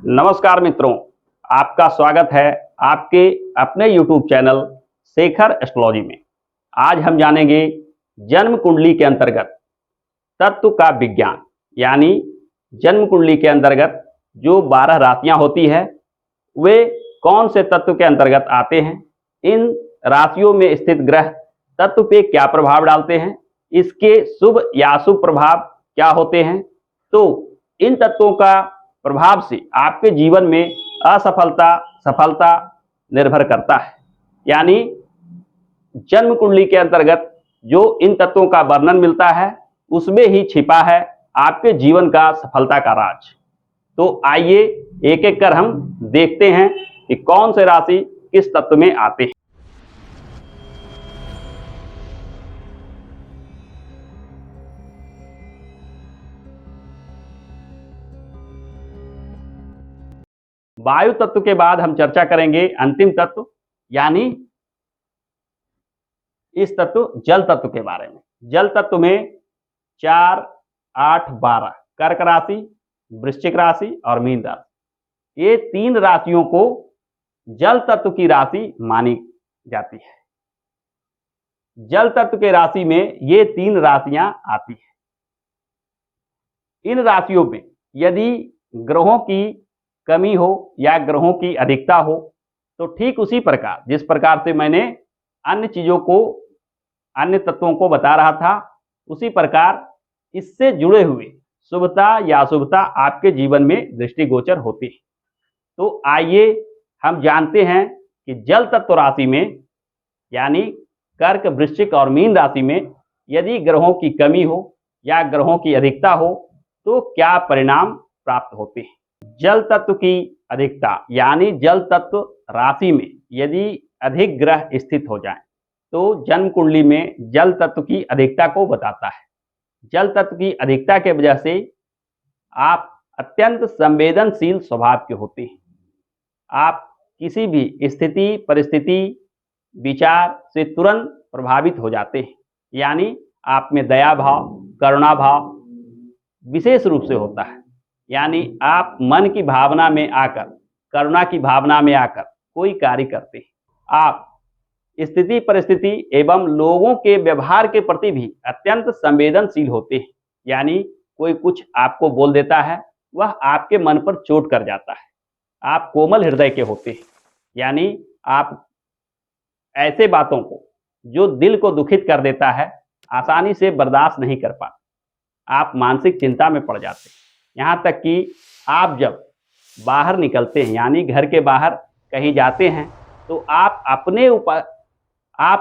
नमस्कार मित्रों, आपका स्वागत है आपके अपने YouTube चैनल शेखर एस्ट्रोलॉजी में। आज हम जानेंगे जन्म कुंडली के अंतर्गत तत्व का विज्ञान, यानी जन्म कुंडली के अंतर्गत जो 12 राशियां होती है वे कौन से तत्व के अंतर्गत आते हैं, इन राशियों में स्थित ग्रह तत्व पे क्या प्रभाव डालते हैं, इसके शुभ या अशुभ प्रभाव क्या होते हैं। तो इन तत्वों का प्रभाव से आपके जीवन में असफलता सफलता निर्भर करता है। यानी जन्म कुंडली के अंतर्गत जो इन तत्वों का वर्णन मिलता है उसमें ही छिपा है आपके जीवन का सफलता का राज। तो आइए एक एक कर हम देखते हैं कि कौन से राशि किस तत्व में आते हैं। वायु तत्व के बाद हम चर्चा करेंगे अंतिम तत्व, यानी इस तत्व जल तत्व के बारे में। जल तत्व में 4, 8, 12 कर्क राशि, वृश्चिक राशि और मीन राशि, ये 3 राशियों को जल तत्व की राशि मानी जाती है। जल तत्व के राशि में ये 3 राशियां आती है। इन राशियों में यदि ग्रहों की कमी हो या ग्रहों की अधिकता हो तो ठीक उसी प्रकार जिस प्रकार से मैंने अन्य चीजों को अन्य तत्वों को बता रहा था, उसी प्रकार इससे जुड़े हुए शुभता या अशुभता आपके जीवन में दृष्टिगोचर होती है। तो आइए हम जानते हैं कि जल तत्व राशि में यानी कर्क, वृश्चिक और मीन राशि में यदि ग्रहों की कमी हो या ग्रहों की अधिकता हो तो क्या परिणाम प्राप्त होते हैं। जल तत्व की अधिकता यानी जल तत्व राशि में यदि अधिक ग्रह स्थित हो जाएं तो जन्म कुंडली में जल तत्व की अधिकता को बताता है। जल तत्व की अधिकता के वजह से आप अत्यंत संवेदनशील स्वभाव के होते हैं। आप किसी भी स्थिति परिस्थिति विचार से तुरंत प्रभावित हो जाते हैं। यानी आप में दया भाव, करुणा भाव विशेष रूप से होता है। यानी आप मन की भावना में आकर, करुणा की भावना में आकर कोई कार्य करते हैं। आप स्थिति परिस्थिति एवं लोगों के व्यवहार के प्रति भी अत्यंत संवेदनशील होते हैं। यानी कोई कुछ आपको बोल देता है, वह आपके मन पर चोट कर जाता है। आप कोमल हृदय के होते हैं। यानी आप ऐसे बातों को जो दिल को दुखित कर देता है आसानी से बर्दाश्त नहीं कर पाते। आप मानसिक चिंता में पड़ जाते हैं। यहाँ तक कि आप जब बाहर निकलते हैं यानी घर के बाहर कहीं जाते हैं तो आप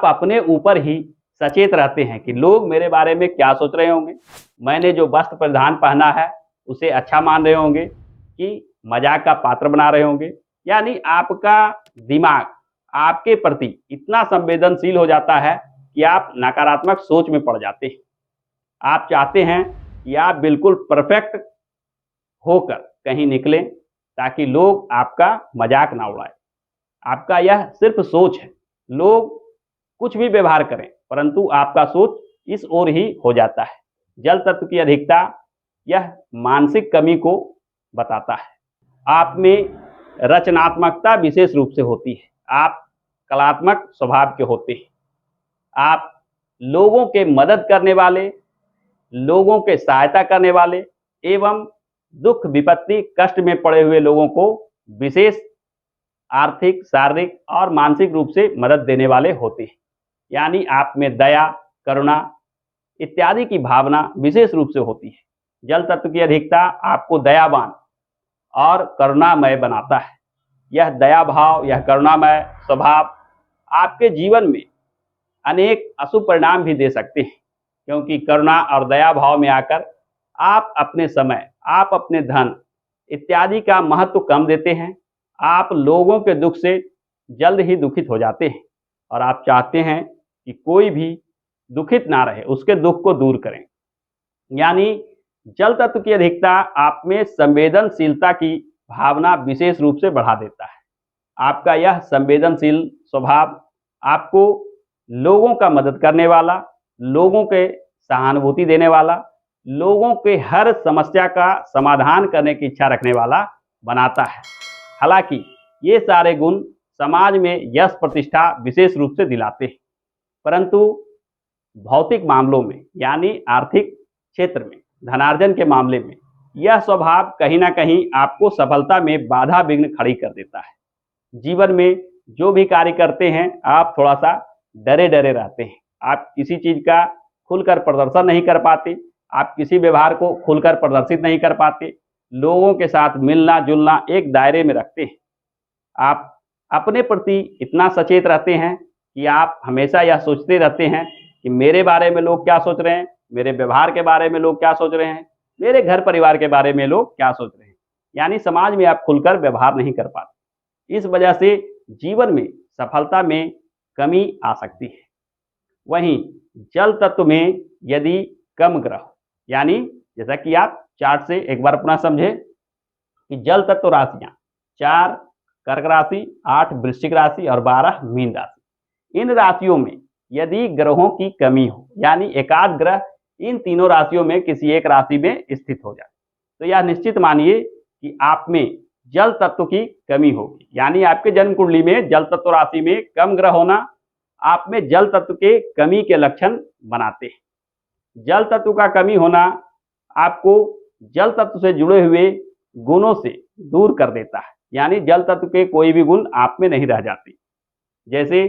अपने ऊपर ही सचेत रहते हैं कि लोग मेरे बारे में क्या सोच रहे होंगे, मैंने जो वस्त्र परिधान पहना है उसे अच्छा मान रहे होंगे कि मजाक का पात्र बना रहे होंगे। यानी आपका दिमाग आपके प्रति इतना संवेदनशील हो जाता है कि आप नकारात्मक सोच में पड़ जाते हैं। आप चाहते हैं कि आप बिल्कुल परफेक्ट होकर कहीं निकलें ताकि लोग आपका मजाक ना उड़ाएं। आपका यह सिर्फ सोच है। लोग कुछ भी व्यवहार करें परंतु आपका सोच इस ओर ही हो जाता है। जल तत्व की अधिकता यह मानसिक कमी को बताता है। आप में रचनात्मकता विशेष रूप से होती है। आप कलात्मक स्वभाव के होते हैं। आप लोगों के मदद करने वाले, लोगों के सहायता करने वाले एवं दुख विपत्ति कष्ट में पड़े हुए लोगों को विशेष आर्थिक, शारीरिक और मानसिक रूप से मदद देने वाले होते हैं। यानी आप में दया, करुणा इत्यादि की भावना विशेष रूप से होती है। जल तत्व की अधिकता आपको दयावान और करुणामय बनाता है। यह दया भाव, यह करुणामय स्वभाव आपके जीवन में अनेक अशुभ परिणाम भी दे सकते हैं, क्योंकि करुणा और दया भाव में आकर आप अपने समय, आप अपने धन इत्यादि का महत्व कम देते हैं। आप लोगों के दुख से जल्द ही दुखित हो जाते हैं और आप चाहते हैं कि कोई भी दुखित ना रहे, उसके दुख को दूर करें। यानी जल तत्व की अधिकता आप में संवेदनशीलता की भावना विशेष रूप से बढ़ा देता है। आपका यह संवेदनशील स्वभाव आपको लोगों का मदद करने वाला, लोगों के सहानुभूति देने वाला, लोगों के हर समस्या का समाधान करने की इच्छा रखने वाला बनाता है। हालांकि ये सारे गुण समाज में यश प्रतिष्ठा विशेष रूप से दिलाते हैं, परंतु भौतिक मामलों में यानी आर्थिक क्षेत्र में, धनार्जन के मामले में यह स्वभाव कहीं ना कहीं आपको सफलता में बाधा विघ्न खड़ी कर देता है। जीवन में जो भी कार्य करते हैं आप थोड़ा सा डरे डरे रहते हैं, आप किसी चीज का खुलकर प्रदर्शन नहीं कर पाते, आप किसी व्यवहार को खुलकर प्रदर्शित नहीं कर पाते, लोगों के साथ मिलना जुलना एक दायरे में रखते हैं। आप अपने प्रति इतना सचेत रहते हैं कि आप हमेशा यह सोचते रहते हैं कि मेरे बारे में लोग क्या सोच रहे हैं, मेरे व्यवहार के बारे में लोग क्या सोच रहे हैं, मेरे घर परिवार के बारे में लोग क्या सोच रहे हैं। यानी समाज में आप खुलकर व्यवहार नहीं कर पाते। इस वजह से जीवन में सफलता में कमी आ सकती है। वहीं जल तत्व में यदि कम ग्रह, यानी जैसा कि आप चार्ट से एक बार अपना समझे कि जल तत्व राशियां 4 कर्क राशि, 8 वृश्चिक राशि और 12 मीन राशि, इन राशियों में यदि ग्रहों की कमी हो, यानी एकाध ग्रह इन तीनों राशियों में किसी एक राशि में स्थित हो जाए, तो यह निश्चित मानिए कि आप में जल तत्व की कमी होगी। यानी आपके जन्म कुंडली में जल तत्व राशि में कम ग्रह होना आप में जल तत्व के कमी के लक्षण बनाते हैं। जल तत्व का कमी होना आपको जल तत्व से जुड़े हुए गुणों से दूर कर देता है, यानी जल तत्व के कोई भी गुण आप में नहीं रह जाते। जैसे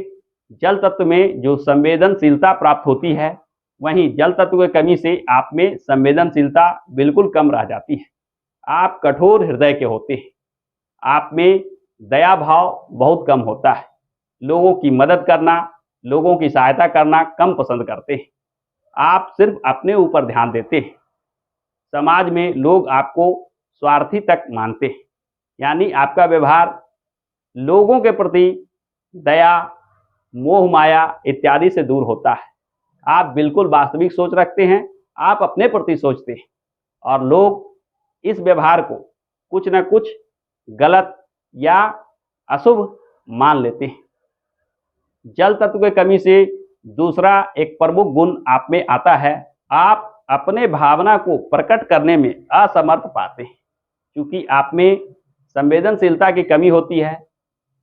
जल तत्व में जो संवेदनशीलता प्राप्त होती है, वहीं जल तत्व की कमी से आप में संवेदनशीलता बिल्कुल कम रह जाती है। आप कठोर हृदय के होते हैं, आप में दया भाव बहुत कम होता है, लोगों की मदद करना, लोगों की सहायता करना कम पसंद करते हैं, आप सिर्फ अपने ऊपर ध्यान देते हैं। समाज में लोग आपको स्वार्थी तक मानते हैं, यानी आपका व्यवहार लोगों के प्रति दया, मोह माया इत्यादि से दूर होता है। आप बिल्कुल वास्तविक सोच रखते हैं, आप अपने प्रति सोचते हैं और लोग इस व्यवहार को कुछ न कुछ गलत या अशुभ मान लेते हैं। जल तत्व की कमी से दूसरा एक प्रमुख गुण आप में आता है, आप अपने भावना को प्रकट करने में असमर्थ पाते हैं। क्योंकि आप में संवेदनशीलता की कमी होती है,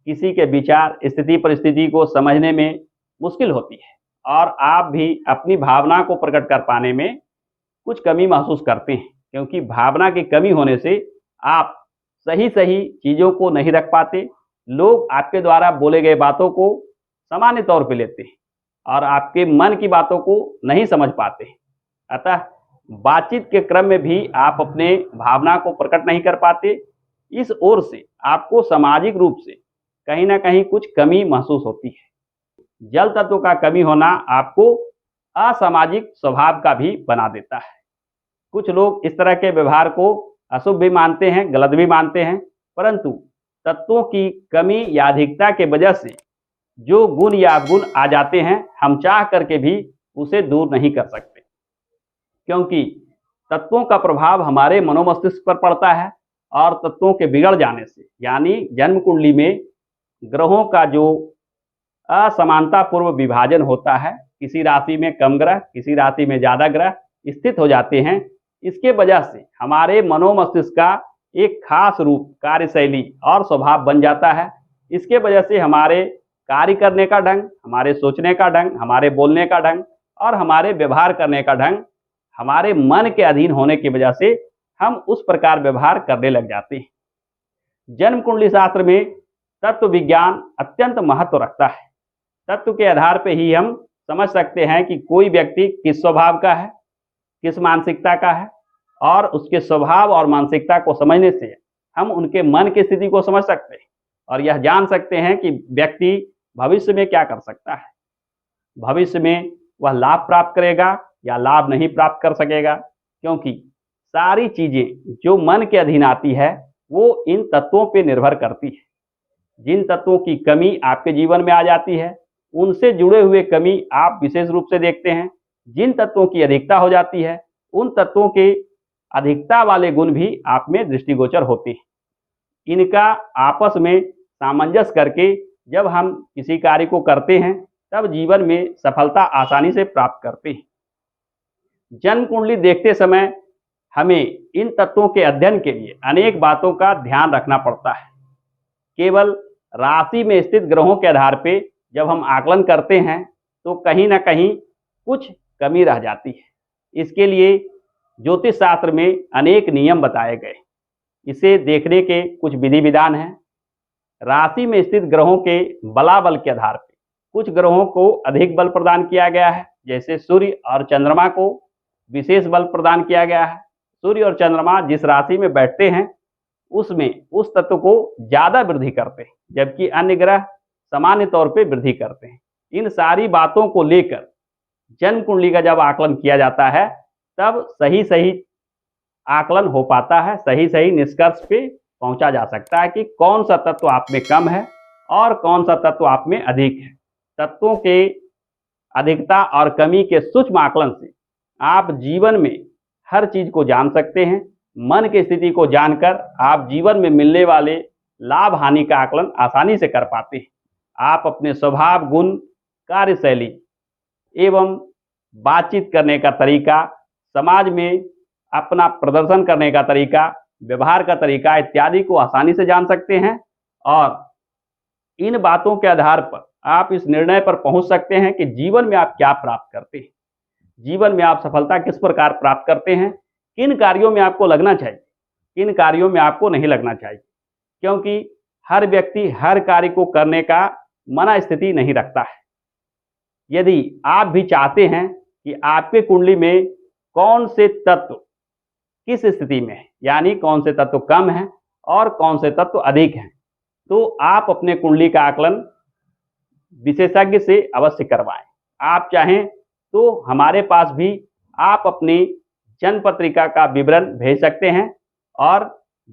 किसी के विचार, स्थिति परिस्थिति को समझने में मुश्किल होती है और आप भी अपनी भावना को प्रकट कर पाने में कुछ कमी महसूस करते हैं, क्योंकि भावना की कमी होने से आप सही सही चीज़ों को नहीं रख पाते। लोग आपके द्वारा बोले गए बातों को सामान्य तौर पे लेते हैं और आपके मन की बातों को नहीं समझ पाते। अतः बातचीत के क्रम में भी आप अपने भावना को प्रकट नहीं कर पाते। इस ओर से आपको सामाजिक रूप से कहीं ना कहीं कुछ कमी महसूस होती है। जल तत्व का कमी होना आपको असामाजिक स्वभाव का भी बना देता है। कुछ लोग इस तरह के व्यवहार को अशुभ भी मानते हैं, गलत भी मानते हैं, परंतु तत्वों की कमी या अधिकता के वजह से जो गुण या अवगुण आ जाते हैं, हम चाह करके भी उसे दूर नहीं कर सकते, क्योंकि तत्वों का प्रभाव हमारे मनोमस्तिष्क पर पड़ता है और तत्वों के बिगड़ जाने से, यानी जन्म कुंडली में ग्रहों का जो असमानता पूर्व विभाजन होता है, किसी राशि में कम ग्रह, किसी राशि में ज़्यादा ग्रह स्थित हो जाते हैं, इसके वजह से हमारे मनोमस्तिष्क का एक खास रूप, कार्यशैली और स्वभाव बन जाता है। इसके वजह से हमारे कार्य करने का ढंग, हमारे सोचने का ढंग, हमारे बोलने का ढंग और हमारे व्यवहार करने का ढंग हमारे मन के अधीन होने की वजह से हम उस प्रकार व्यवहार करने लग जाते हैं। जन्म कुंडली शास्त्र में तत्व विज्ञान अत्यंत महत्व रखता है। तत्व के आधार पर ही हम समझ सकते हैं कि कोई व्यक्ति किस स्वभाव का है, किस मानसिकता का है, और उसके स्वभाव और मानसिकता को समझने से हम उनके मन की स्थिति को समझ सकते हैं और यह जान सकते हैं कि व्यक्ति भविष्य में क्या कर सकता है। भविष्य में वह लाभ प्राप्त करेगा या लाभ नहीं प्राप्त कर सकेगा, क्योंकि सारी चीजें जो मन के अधीन आती है वो इन तत्वों पर निर्भर करती है। जिन तत्वों की कमी आपके जीवन में आ जाती है, उनसे जुड़े हुए कमी आप विशेष रूप से देखते हैं। जिन तत्वों की अधिकता हो जाती है, उन तत्वों के अधिकता वाले गुण भी आप में दृष्टिगोचर होते हैं। इनका आपस में सामंजस्य करके जब हम किसी कार्य को करते हैं, तब जीवन में सफलता आसानी से प्राप्त करते हैं। जन्म कुंडली देखते समय हमें इन तत्वों के अध्ययन के लिए अनेक बातों का ध्यान रखना पड़ता है। केवल राशि में स्थित ग्रहों के आधार पे जब हम आकलन करते हैं तो कहीं ना कहीं कुछ कमी रह जाती है। इसके लिए ज्योतिष शास्त्र में अनेक नियम बताए गए। इसे देखने के कुछ विधि विधान हैं। राशि में स्थित ग्रहों के बलाबल के आधार पर कुछ ग्रहों को अधिक बल प्रदान किया गया है, जैसे सूर्य और चंद्रमा को विशेष बल प्रदान किया गया है। सूर्य और चंद्रमा जिस राशि में बैठते हैं उसमें उस तत्व को ज्यादा वृद्धि करते हैं, जबकि अन्य ग्रह सामान्य तौर पे वृद्धि करते हैं। इन सारी बातों को लेकर जन्म कुंडली का जब आकलन किया जाता है तब सही सही आकलन हो पाता है, सही सही निष्कर्ष पे पहुंचा जा सकता है कि कौन सा तत्व आप में कम है और कौन सा तत्व आप में अधिक है। तत्वों के अधिकता और कमी के सूक्ष्म आकलन से आप जीवन में हर चीज को जान सकते हैं। मन की स्थिति को जानकर आप जीवन में मिलने वाले लाभ हानि का आकलन आसानी से कर पाते हैं। आप अपने स्वभाव, गुण, कार्यशैली एवं बातचीत करने का तरीका, समाज में अपना प्रदर्शन करने का तरीका, व्यवहार का तरीका इत्यादि को आसानी से जान सकते हैं और इन बातों के आधार पर आप इस निर्णय पर पहुंच सकते हैं कि जीवन में आप क्या प्राप्त करते हैं, जीवन में आप सफलता किस प्रकार प्राप्त करते हैं, किन कार्यों में आपको लगना चाहिए, किन कार्यों में आपको नहीं लगना चाहिए। क्योंकि हर व्यक्ति हर कार्य को करने का मना स्थिति नहीं रखता है। यदि आप भी चाहते हैं कि आपके कुंडली में कौन से तत्व किस स्थिति में है, यानी कौन से तत्व कम है और कौन से तत्व अधिक हैं, तो आप अपने कुंडली का आकलन विशेषज्ञ से अवश्य करवाएं। आप चाहें तो हमारे पास भी आप अपनी जन्म पत्रिका का विवरण भेज सकते हैं और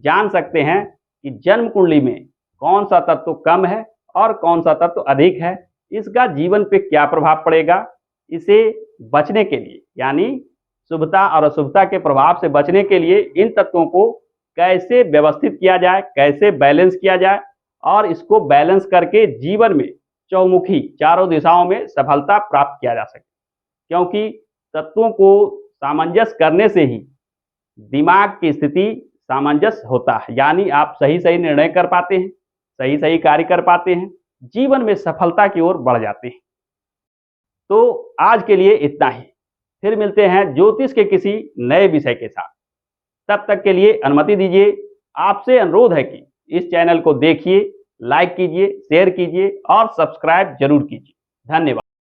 जान सकते हैं कि जन्म कुंडली में कौन सा तत्व कम है और कौन सा तत्व अधिक है, इसका जीवन पे क्या प्रभाव पड़ेगा। इसे बचने के लिए, यानी शुभता और अशुभता के प्रभाव से बचने के लिए इन तत्वों को कैसे व्यवस्थित किया जाए, कैसे बैलेंस किया जाए और इसको बैलेंस करके जीवन में चौमुखी चारों दिशाओं में सफलता प्राप्त किया जा सके। क्योंकि तत्वों को सामंजस्य करने से ही दिमाग की स्थिति सामंजस्य होता है, यानी आप सही सही निर्णय कर पाते हैं, सही सही कार्य कर पाते हैं, जीवन में सफलता की ओर बढ़ जाते हैं। तो आज के लिए इतना ही, फिर मिलते हैं ज्योतिष के किसी नए विषय के साथ। तब तक के लिए अनुमति दीजिए। आपसे अनुरोध है कि इस चैनल को देखिए, लाइक कीजिए, शेयर कीजिए और सब्सक्राइब जरूर कीजिए। धन्यवाद।